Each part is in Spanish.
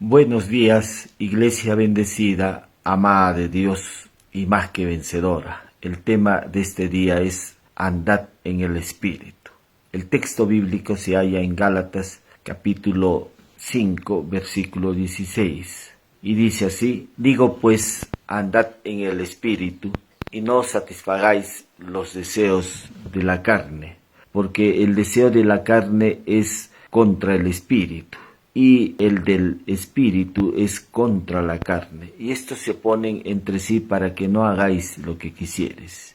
Buenos días, iglesia bendecida, amada de Dios y más que vencedora. El tema de este día es andad en el Espíritu. El texto bíblico se halla en Gálatas capítulo 5, versículo 16. Y dice así: digo pues, andad en el Espíritu y no satisfagáis los deseos de la carne, porque el deseo de la carne es contra el Espíritu, y el del Espíritu es contra la carne, y estos se oponen entre sí para que no hagáis lo que quisieres.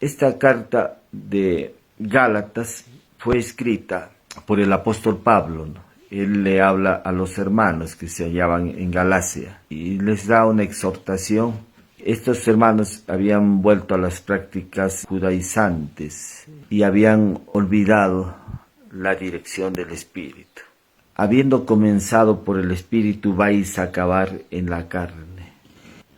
Esta carta de Gálatas fue escrita por el apóstol Pablo, ¿no? Él le habla a los hermanos que se hallaban en Galacia y les da una exhortación. Estos hermanos habían vuelto a las prácticas judaizantes y habían olvidado la dirección del Espíritu. Habiendo comenzado por el Espíritu, vais a acabar en la carne.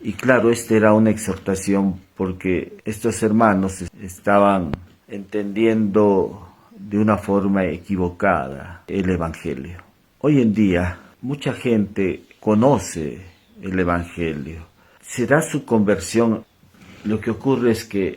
Y claro, esta era una exhortación porque estos hermanos estaban entendiendo de una forma equivocada el Evangelio. Hoy en día, mucha gente conoce el Evangelio. Se da su conversión. Lo que ocurre es que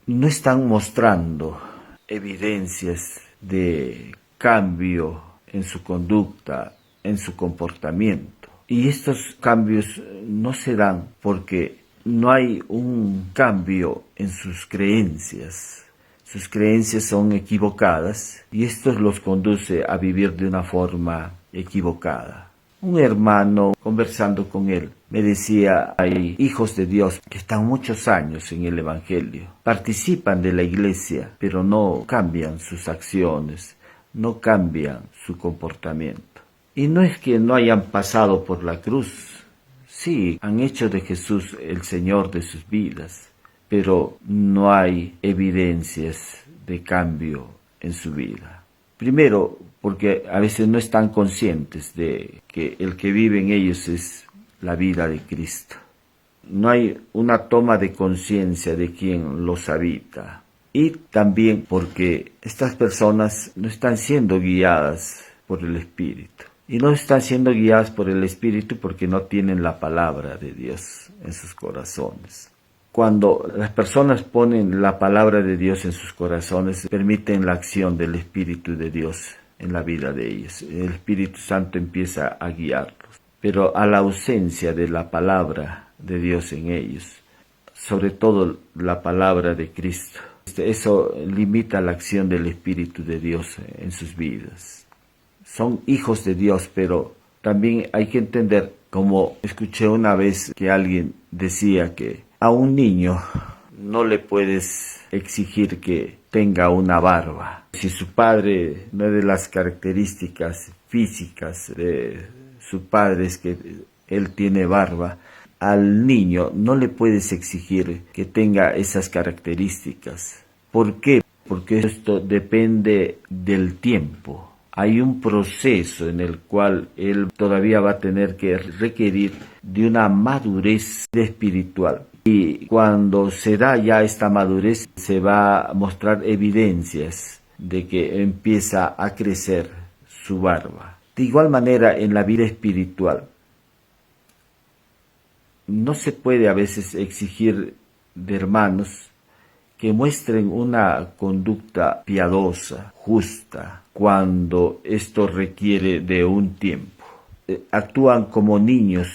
no están mostrando evidencias de cambio en su conducta, en su comportamiento. Y estos cambios no se dan porque no hay un cambio en sus creencias. Sus creencias son equivocadas y esto los conduce a vivir de una forma equivocada. Un hermano, conversando con él, me decía: hay hijos de Dios que están muchos años en el Evangelio, participan de la iglesia, pero no cambian sus acciones, no cambian su comportamiento. Y no es que no hayan pasado por la cruz, sí, han hecho de Jesús el Señor de sus vidas, pero no hay evidencias de cambio en su vida. Primero, porque a veces no están conscientes de que el que vive en ellos es la vida de Cristo. No hay una toma de conciencia de quien los habita. Y también porque estas personas no están siendo guiadas por el Espíritu. Y no están siendo guiadas por el Espíritu porque no tienen la palabra de Dios en sus corazones. Cuando las personas ponen la palabra de Dios en sus corazones, permiten la acción del Espíritu de Dios en la vida de ellos. El Espíritu Santo empieza a guiarlos. Pero a la ausencia de la palabra de Dios en ellos, sobre todo la palabra de Cristo, eso limita la acción del Espíritu de Dios en sus vidas. Son hijos de Dios, pero también hay que entender, como escuché una vez que alguien decía que a un niño no le puedes exigir que tenga una barba. Si su padre, una de las características físicas de su padre es que él tiene barba, al niño no le puedes exigir que tenga esas características. ¿Por qué? Porque esto depende del tiempo. Hay un proceso en el cual él todavía va a tener que requerir de una madurez espiritual. Y cuando se da ya esta madurez, se va a mostrar evidencias de que empieza a crecer su barba. De igual manera, en la vida espiritual, no se puede a veces exigir de hermanos que muestren una conducta piadosa, justa, cuando esto requiere de un tiempo. Actúan como niños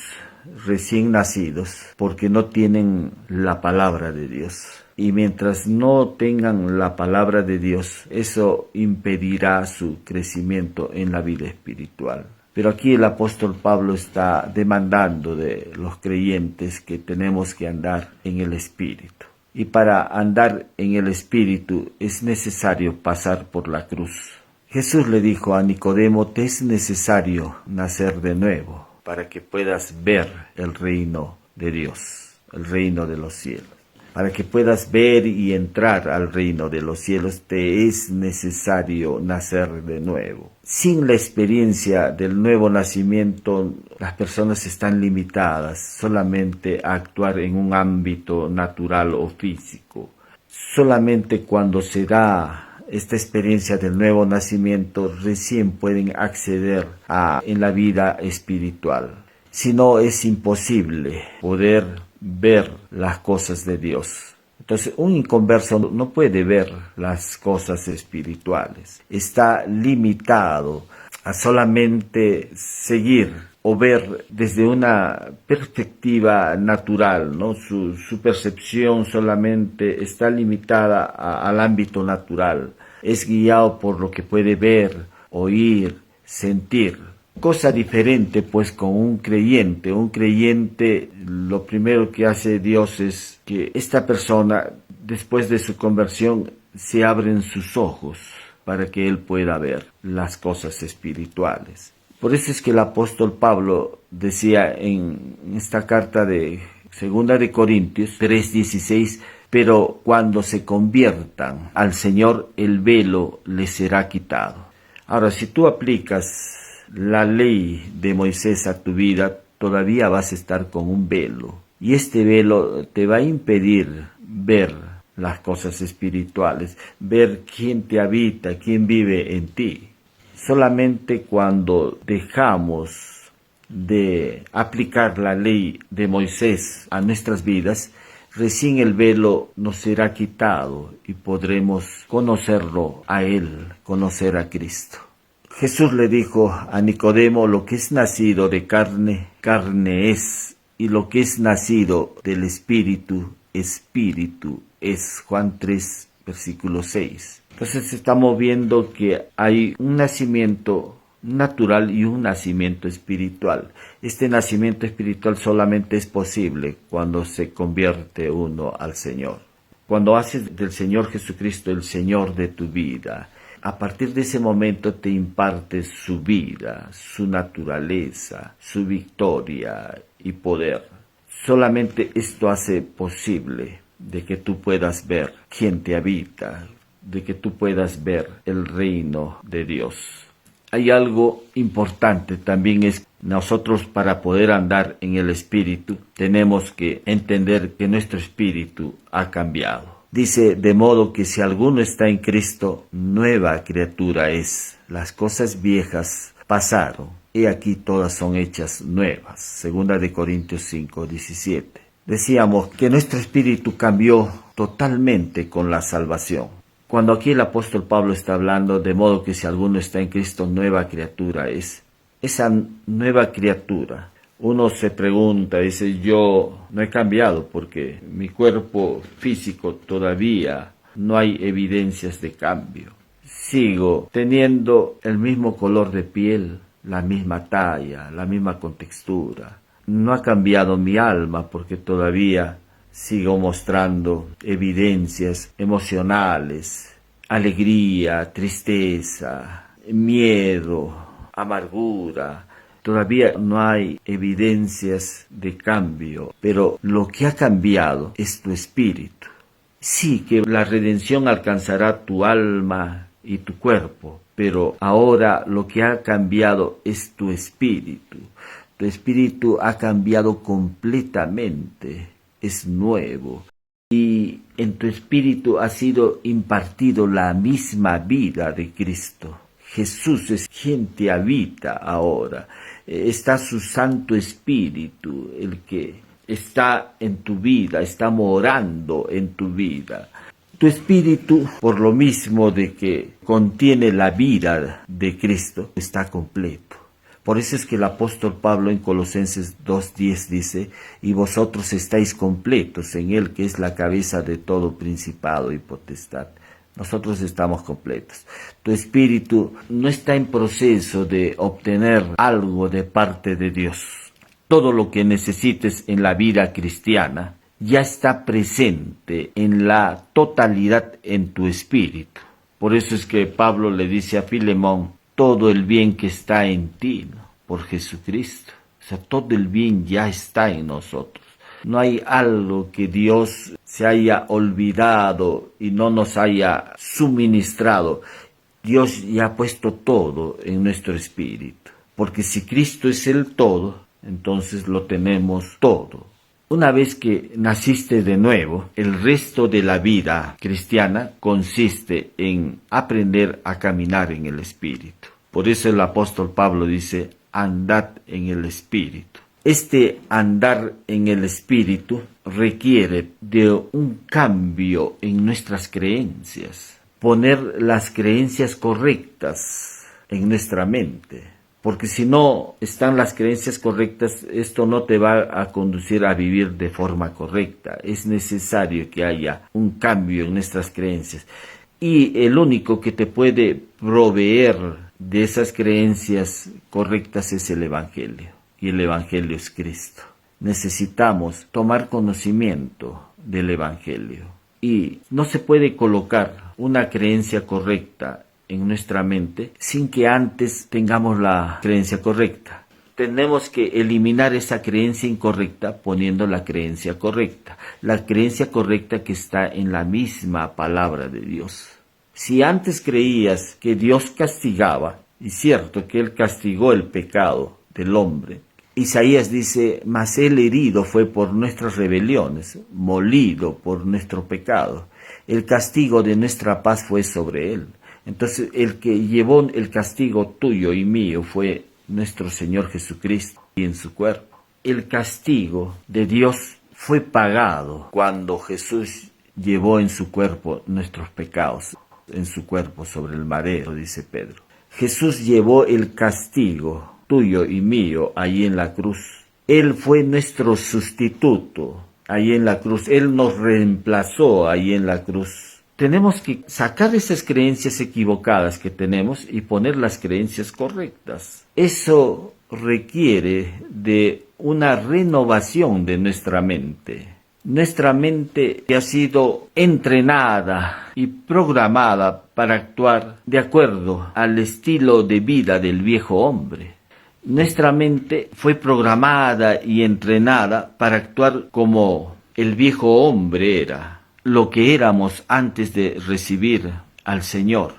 recién nacidos porque no tienen la palabra de Dios. Y mientras no tengan la palabra de Dios, eso impedirá su crecimiento en la vida espiritual. Pero aquí el apóstol Pablo está demandando de los creyentes que tenemos que andar en el Espíritu. Y para andar en el Espíritu es necesario pasar por la cruz. Jesús le dijo a Nicodemo: te es necesario nacer de nuevo para que puedas ver el reino de Dios, el reino de los cielos. Para que puedas ver y entrar al reino de los cielos, te es necesario nacer de nuevo. Sin la experiencia del nuevo nacimiento, las personas están limitadas solamente a actuar en un ámbito natural o físico. Solamente cuando se da esta experiencia del nuevo nacimiento, recién pueden acceder en la vida espiritual. Si no, es imposible poder ver las cosas de Dios. Entonces, un inconverso no puede ver las cosas espirituales. Está limitado a solamente seguir o ver desde una perspectiva natural, ¿no? Su percepción solamente está limitada al ámbito natural. Es guiado por lo que puede ver, oír, sentir. Cosa diferente pues con un creyente. Un creyente, lo primero que hace Dios es que esta persona, después de su conversión, se abren sus ojos para que él pueda ver las cosas espirituales. Por eso es que el apóstol Pablo decía en esta carta de 2 de Corintios 3:16, pero cuando se conviertan al Señor, el velo les será quitado. Ahora, si tú aplicas la ley de Moisés a tu vida, todavía vas a estar con un velo. Y este velo te va a impedir ver las cosas espirituales, ver quién te habita, quién vive en ti. Solamente cuando dejamos de aplicar la ley de Moisés a nuestras vidas, recién el velo nos será quitado y podremos conocerlo a Él, conocer a Cristo. Jesús le dijo a Nicodemo, lo que es nacido de carne, carne es, y lo que es nacido del Espíritu, Espíritu es. Juan 3, versículo 6. Entonces estamos viendo que hay un nacimiento natural y un nacimiento espiritual. Este nacimiento espiritual solamente es posible cuando se convierte uno al Señor. Cuando haces del Señor Jesucristo el Señor de tu vida, a partir de ese momento te imparte su vida, su naturaleza, su victoria y poder. Solamente esto hace posible de que tú puedas ver quién te habita, de que tú puedas ver el reino de Dios. Hay algo importante también, es nosotros para poder andar en el Espíritu tenemos que entender que nuestro espíritu ha cambiado. Dice, de modo que si alguno está en Cristo, nueva criatura es. Las cosas viejas pasaron, y aquí todas son hechas nuevas. 2 de Corintios 5:17. Decíamos que nuestro espíritu cambió totalmente con la salvación. Cuando aquí el apóstol Pablo está hablando, de modo que si alguno está en Cristo, nueva criatura es. Esa nueva criatura, uno se pregunta, dice, yo no he cambiado porque mi cuerpo físico todavía no hay evidencias de cambio. Sigo teniendo el mismo color de piel, la misma talla, la misma contextura. No ha cambiado mi alma porque todavía sigo mostrando evidencias emocionales, alegría, tristeza, miedo, amargura. Todavía no hay evidencias de cambio, pero lo que ha cambiado es tu espíritu. Sí que la redención alcanzará tu alma y tu cuerpo, pero ahora lo que ha cambiado es tu espíritu. Tu espíritu ha cambiado completamente, es nuevo. Y en tu espíritu ha sido impartido la misma vida de Cristo. Jesús es quien te habita ahora. Está su Santo Espíritu, el que está en tu vida, está morando en tu vida. Tu espíritu, por lo mismo de que contiene la vida de Cristo, está completo. Por eso es que el apóstol Pablo en Colosenses 2:10 dice, y vosotros estáis completos en Él, que es la cabeza de todo principado y potestad. Nosotros estamos completos. Tu espíritu no está en proceso de obtener algo de parte de Dios. Todo lo que necesites en la vida cristiana ya está presente en la totalidad en tu espíritu. Por eso es que Pablo le dice a Filemón, todo el bien que está en ti, ¿no? Por Jesucristo. O sea, todo el bien ya está en nosotros. No hay algo que Dios se haya olvidado y no nos haya suministrado. Dios ya ha puesto todo en nuestro espíritu. Porque si Cristo es el todo, entonces lo tenemos todo. Una vez que naciste de nuevo, el resto de la vida cristiana consiste en aprender a caminar en el Espíritu. Por eso el apóstol Pablo dice, andad en el Espíritu. Este andar en el Espíritu requiere de un cambio en nuestras creencias, poner las creencias correctas en nuestra mente, porque si no están las creencias correctas, esto no te va a conducir a vivir de forma correcta. Es necesario que haya un cambio en nuestras creencias, y el único que te puede proveer de esas creencias correctas es el Evangelio, y el Evangelio es Cristo. Necesitamos tomar conocimiento del Evangelio, y no se puede colocar una creencia correcta en nuestra mente sin que antes tengamos la creencia correcta. Tenemos que eliminar esa creencia incorrecta poniendo la creencia correcta que está en la misma palabra de Dios. Si antes creías que Dios castigaba, y cierto que Él castigó el pecado del hombre, Isaías dice: mas Él herido fue por nuestras rebeliones, molido por nuestro pecado. El castigo de nuestra paz fue sobre Él. Entonces el que llevó el castigo tuyo y mío fue nuestro Señor Jesucristo, y en su cuerpo. El castigo de Dios fue pagado cuando Jesús llevó en su cuerpo nuestros pecados, en su cuerpo sobre el madero, dice Pedro. Jesús llevó el castigo tuyo y mío ahí en la cruz. Él fue nuestro sustituto ahí en la cruz. Él nos reemplazó ahí en la cruz. Tenemos que sacar esas creencias equivocadas que tenemos y poner las creencias correctas. Eso requiere de una renovación de nuestra mente. Nuestra mente ha sido entrenada y programada para actuar de acuerdo al estilo de vida del viejo hombre. Nuestra mente fue programada y entrenada para actuar como el viejo hombre era, lo que éramos antes de recibir al Señor.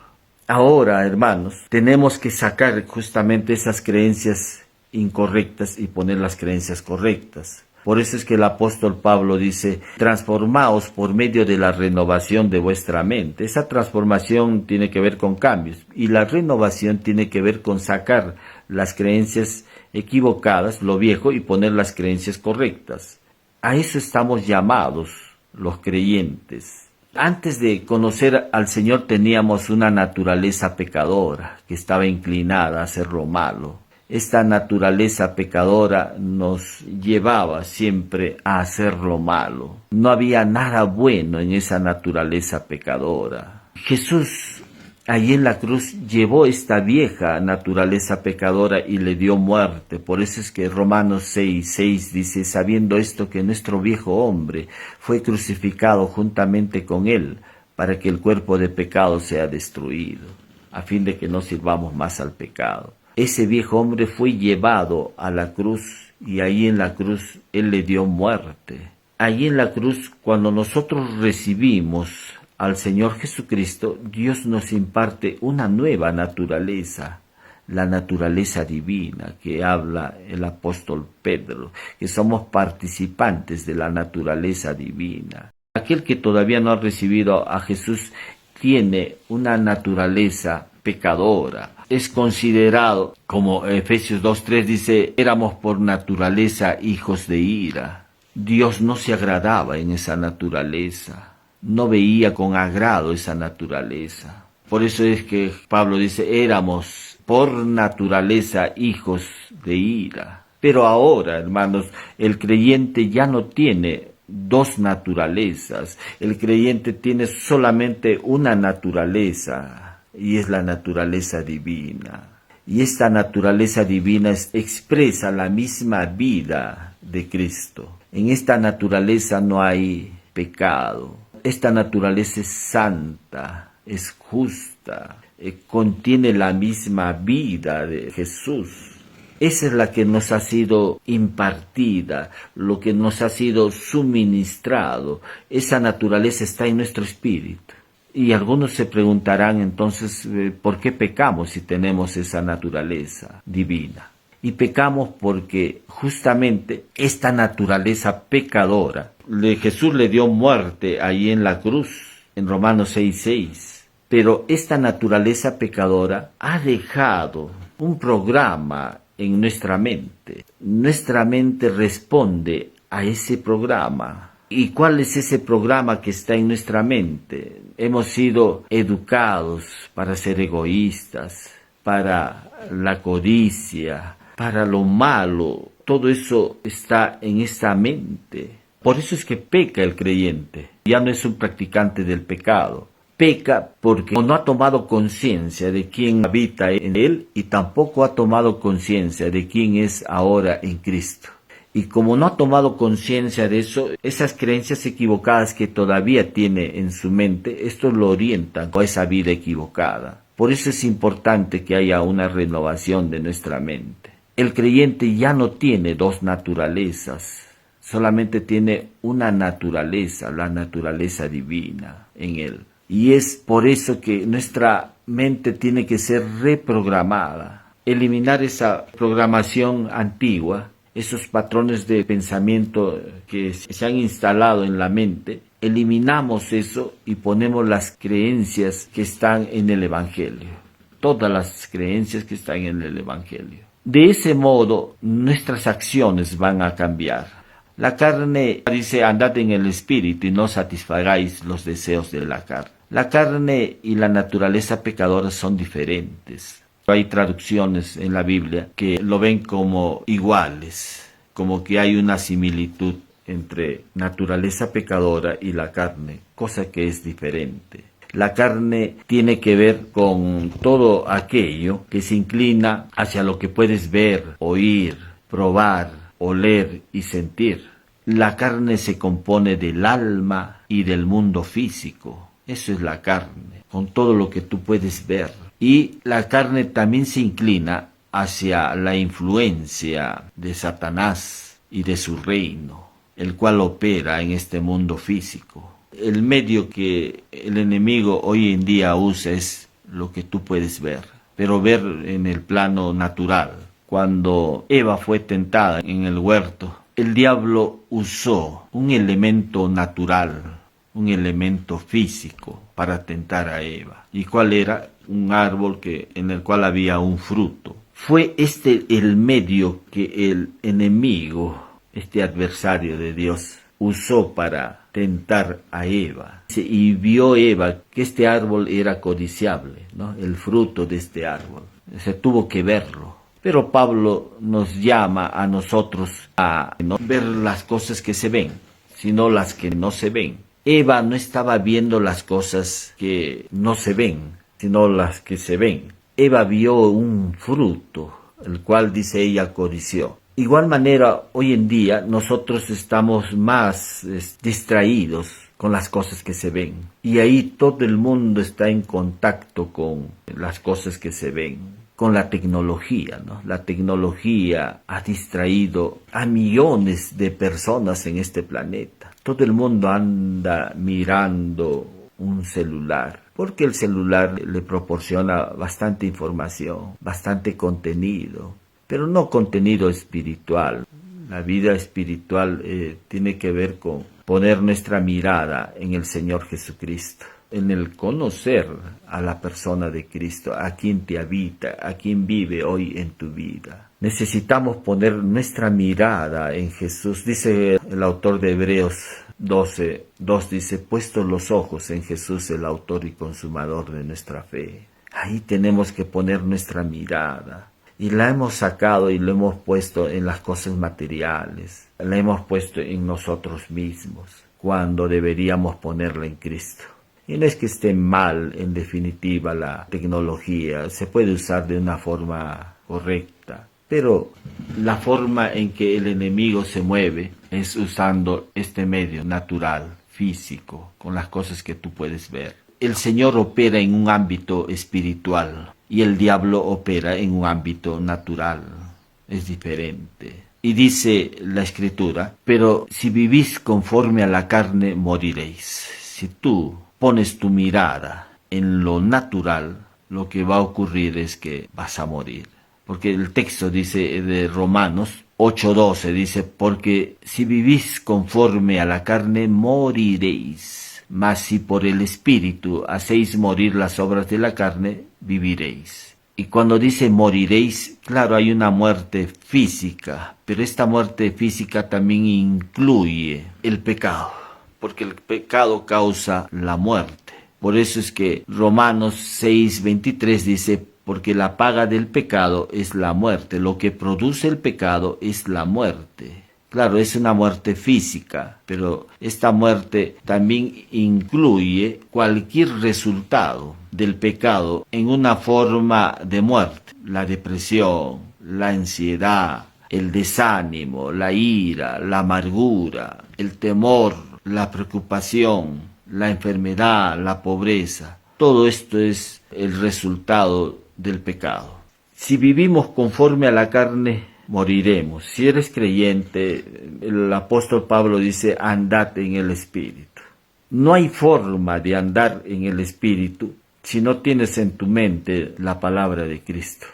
Ahora, hermanos, tenemos que sacar justamente esas creencias incorrectas y poner las creencias correctas. Por eso es que el apóstol Pablo dice: transformaos por medio de la renovación de vuestra mente. Esa transformación tiene que ver con cambios, y la renovación tiene que ver con sacar las creencias equivocadas, lo viejo, y poner las creencias correctas. A eso estamos llamados los creyentes. Antes de conocer al Señor teníamos una naturaleza pecadora que estaba inclinada a hacer lo malo. Esta naturaleza pecadora nos llevaba siempre a hacer lo malo. No había nada bueno en esa naturaleza pecadora. Jesús, allí en la cruz, llevó esta vieja naturaleza pecadora y le dio muerte. Por eso es que Romanos 6:6 dice: sabiendo esto, que nuestro viejo hombre fue crucificado juntamente con él, para que el cuerpo de pecado sea destruido, a fin de que no sirvamos más al pecado. Ese viejo hombre fue llevado a la cruz, y ahí en la cruz Él le dio muerte. Allí en la cruz, cuando nosotros recibimos al Señor Jesucristo, Dios nos imparte una nueva naturaleza, la naturaleza divina que habla el apóstol Pedro, que somos participantes de la naturaleza divina. Aquel que todavía no ha recibido a Jesús tiene una naturaleza pecadora. Es considerado, como Efesios 2:3 dice, éramos por naturaleza hijos de ira. Dios no se agradaba en esa naturaleza, no veía con agrado esa naturaleza. Por eso es que Pablo dice: éramos por naturaleza hijos de ira. Pero ahora, hermanos, el creyente ya no tiene dos naturalezas. El creyente tiene solamente una naturaleza, y es la naturaleza divina. Y esta naturaleza divina expresa la misma vida de Cristo. En esta naturaleza no hay pecado. Esta naturaleza es santa, es justa, contiene la misma vida de Jesús. Esa es la que nos ha sido impartida, lo que nos ha sido suministrado. Esa naturaleza está en nuestro espíritu. Y algunos se preguntarán entonces, ¿por qué pecamos si tenemos esa naturaleza divina? Y pecamos porque justamente esta naturaleza pecadora, Jesús le dio muerte ahí en la cruz, en Romanos 6:6. Pero esta naturaleza pecadora ha dejado un programa en nuestra mente. Nuestra mente responde a ese programa. ¿Y cuál es ese programa que está en nuestra mente? Hemos sido educados para ser egoístas, para la codicia, para lo malo. Todo eso está en esa mente. Por eso es que peca el creyente. Ya no es un practicante del pecado. Peca porque no ha tomado conciencia de quién habita en él y tampoco ha tomado conciencia de quién es ahora en Cristo. Y como no ha tomado conciencia de eso, esas creencias equivocadas que todavía tiene en su mente, esto lo orientan a esa vida equivocada. Por eso es importante que haya una renovación de nuestra mente. El creyente ya no tiene dos naturalezas, solamente tiene una naturaleza, la naturaleza divina en él. Y es por eso que nuestra mente tiene que ser reprogramada, eliminar esa programación antigua, esos patrones de pensamiento que se han instalado en la mente. Eliminamos eso y ponemos las creencias que están en el Evangelio, todas las creencias que están en el Evangelio. De ese modo, nuestras acciones van a cambiar. La carne dice, andad en el espíritu y no satisfagáis los deseos de la carne. La carne y la naturaleza pecadora son diferentes. Hay traducciones en la Biblia que lo ven como iguales, como que hay una similitud entre naturaleza pecadora y la carne, cosa que es diferente. La carne tiene que ver con todo aquello que se inclina hacia lo que puedes ver, oír, probar, oler y sentir. La carne se compone del alma y del mundo físico. Eso es la carne, con todo lo que tú puedes ver. Y la carne también se inclina hacia la influencia de Satanás y de su reino, el cual opera en este mundo físico. El medio que el enemigo hoy en día usa es lo que tú puedes ver, pero ver en el plano natural. Cuando Eva fue tentada en el huerto, el diablo usó un elemento natural, un elemento físico para tentar a Eva. ¿Y cuál era? Un árbol en el cual había un fruto. Fue este el medio que el enemigo, este adversario de Dios, usó para tentar a Eva. Y vio Eva que este árbol era codiciable, ¿no? El fruto de este árbol. Se tuvo que verlo. Pero Pablo nos llama a nosotros a no ver las cosas que se ven, sino las que no se ven. Eva no estaba viendo las cosas que no se ven, sino las que se ven. Eva vio un fruto, el cual, dice ella, codició. Igual manera, hoy en día nosotros estamos más distraídos con las cosas que se ven. Y ahí todo el mundo está en contacto con las cosas que se ven, con la tecnología, ¿no? La tecnología ha distraído a millones de personas en este planeta. Todo el mundo anda mirando un celular, porque el celular le proporciona bastante información, bastante contenido, pero no contenido espiritual. La vida espiritual tiene que ver con poner nuestra mirada en el Señor Jesucristo, en el conocer a la persona de Cristo, a quien te habita, a quien vive hoy en tu vida. Necesitamos poner nuestra mirada en Jesús. Dice el autor de Hebreos 12:2, dice, puestos los ojos en Jesús, el autor y consumador de nuestra fe. Ahí tenemos que poner nuestra mirada. Y la hemos sacado y lo hemos puesto en las cosas materiales. La hemos puesto en nosotros mismos, cuando deberíamos ponerla en Cristo. Y no es que esté mal, en definitiva, la tecnología. Se puede usar de una forma correcta. Pero la forma en que el enemigo se mueve es usando este medio natural, físico, con las cosas que tú puedes ver. El Señor opera en un ámbito espiritual y el diablo opera en un ámbito natural. Es diferente. Y dice la Escritura, pero si vivís conforme a la carne, moriréis. Si tú pones tu mirada en lo natural, lo que va a ocurrir es que vas a morir. Porque el texto dice de Romanos 8:12, dice, porque si vivís conforme a la carne, moriréis. Mas si por el Espíritu hacéis morir las obras de la carne, viviréis. Y cuando dice moriréis, claro, hay una muerte física, pero esta muerte física también incluye el pecado, porque el pecado causa la muerte. Por eso es que Romanos 6:23 dice, porque la paga del pecado es la muerte, lo que produce el pecado es la muerte. Claro, es una muerte física, pero esta muerte también incluye cualquier resultado del pecado en una forma de muerte. La depresión, la ansiedad, el desánimo, la ira, la amargura, el temor, la preocupación, la enfermedad, la pobreza. Todo esto es el resultado del pecado. Si vivimos conforme a la carne, moriremos. Si eres creyente, el apóstol Pablo dice, andad en el Espíritu. No hay forma de andar en el Espíritu si no tienes en tu mente la palabra de Cristo,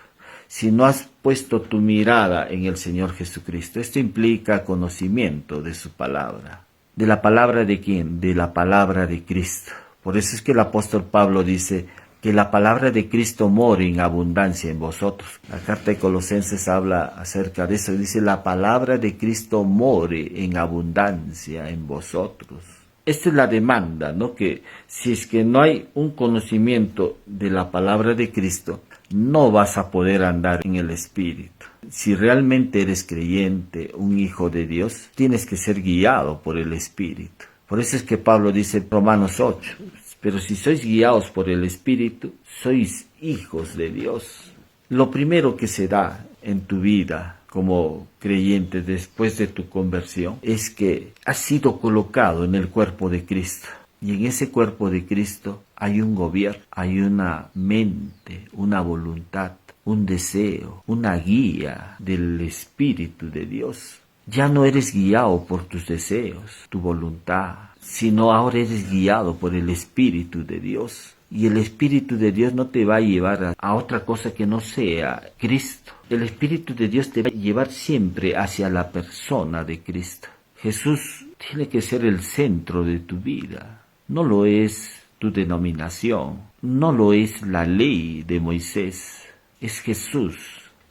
si no has puesto tu mirada en el Señor Jesucristo. Esto implica conocimiento de su palabra. ¿De la palabra de quién? De la palabra de Cristo. Por eso es que el apóstol Pablo dice que la palabra de Cristo more en abundancia en vosotros. La carta de Colosenses habla acerca de eso. Dice, la palabra de Cristo more en abundancia en vosotros. Esta es la demanda, ¿no? Que si es que no hay un conocimiento de la palabra de Cristo, no vas a poder andar en el Espíritu. Si realmente eres creyente, un hijo de Dios, tienes que ser guiado por el Espíritu. Por eso es que Pablo dice en Romanos 8, pero si sois guiados por el Espíritu, sois hijos de Dios. Lo primero que se da en tu vida como creyente después de tu conversión es que has sido colocado en el cuerpo de Cristo. Y en ese cuerpo de Cristo hay un gobierno, hay una mente, una voluntad, un deseo, una guía del Espíritu de Dios. Ya no eres guiado por tus deseos, tu voluntad, sino ahora eres guiado por el Espíritu de Dios. Y el Espíritu de Dios no te va a llevar a otra cosa que no sea Cristo. El Espíritu de Dios te va a llevar siempre hacia la persona de Cristo. Jesús tiene que ser el centro de tu vida. No lo es tu denominación, no lo es la ley de Moisés. Es Jesús.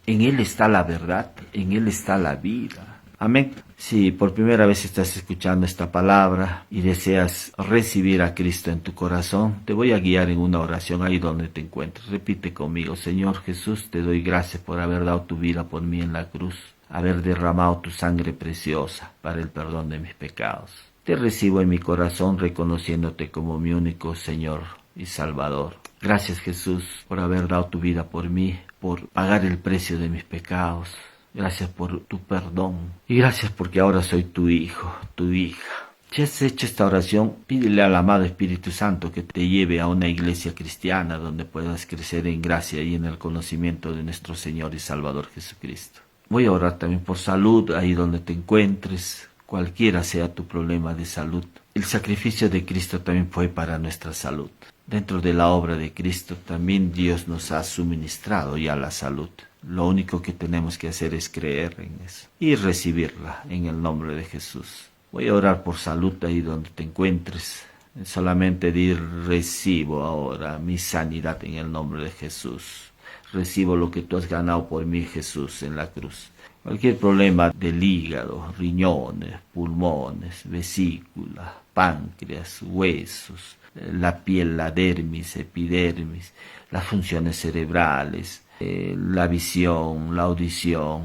En Él está la verdad, en Él está la vida. Amén. Si por primera vez estás escuchando esta palabra y deseas recibir a Cristo en tu corazón, te voy a guiar en una oración ahí donde te encuentres. Repite conmigo: Señor Jesús, te doy gracias por haber dado tu vida por mí en la cruz, haber derramado tu sangre preciosa para el perdón de mis pecados. Te recibo en mi corazón reconociéndote como mi único Señor y Salvador. Gracias, Jesús, por haber dado tu vida por mí, por pagar el precio de mis pecados. Gracias por tu perdón y gracias porque ahora soy tu hijo, tu hija. Si has hecho esta oración, pídele al amado Espíritu Santo que te lleve a una iglesia cristiana donde puedas crecer en gracia y en el conocimiento de nuestro Señor y Salvador Jesucristo. Voy a orar también por salud ahí donde te encuentres, cualquiera sea tu problema de salud. El sacrificio de Cristo también fue para nuestra salud. Dentro de la obra de Cristo también Dios nos ha suministrado ya la salud. Lo único que tenemos que hacer es creer en eso y recibirla en el nombre de Jesús. Voy a orar por salud ahí donde te encuentres. Solamente dir: recibo ahora mi sanidad en el nombre de Jesús. Recibo lo que tú has ganado por mí, Jesús, en la cruz. Cualquier problema del hígado, riñones, pulmones, vesícula, páncreas, huesos, la piel, la dermis, epidermis, las funciones cerebrales, la visión, la audición,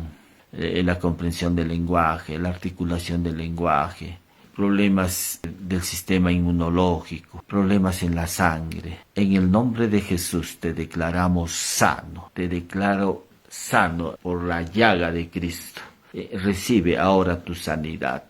la comprensión del lenguaje, la articulación del lenguaje, problemas del sistema inmunológico, problemas en la sangre. En el nombre de Jesús te declaramos sano, te declaro sano por la llaga de Cristo. Recibe ahora tu sanidad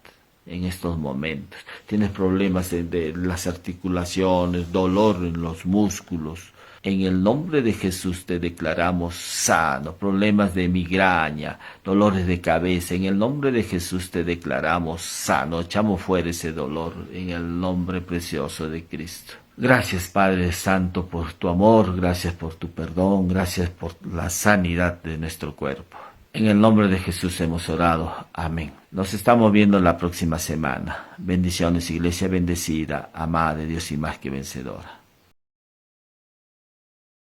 en estos momentos. Tienes problemas de las articulaciones, dolor en los músculos. En el nombre de Jesús te declaramos sano. Problemas de migraña, dolores de cabeza. En el nombre de Jesús te declaramos sano. Echamos fuera ese dolor en el nombre precioso de Cristo. Gracias, Padre Santo, por tu amor. Gracias por tu perdón. Gracias por la sanidad de nuestro cuerpo. En el nombre de Jesús hemos orado. Amén. Nos estamos viendo la próxima semana. Bendiciones, iglesia bendecida, amada de Dios y más que vencedora.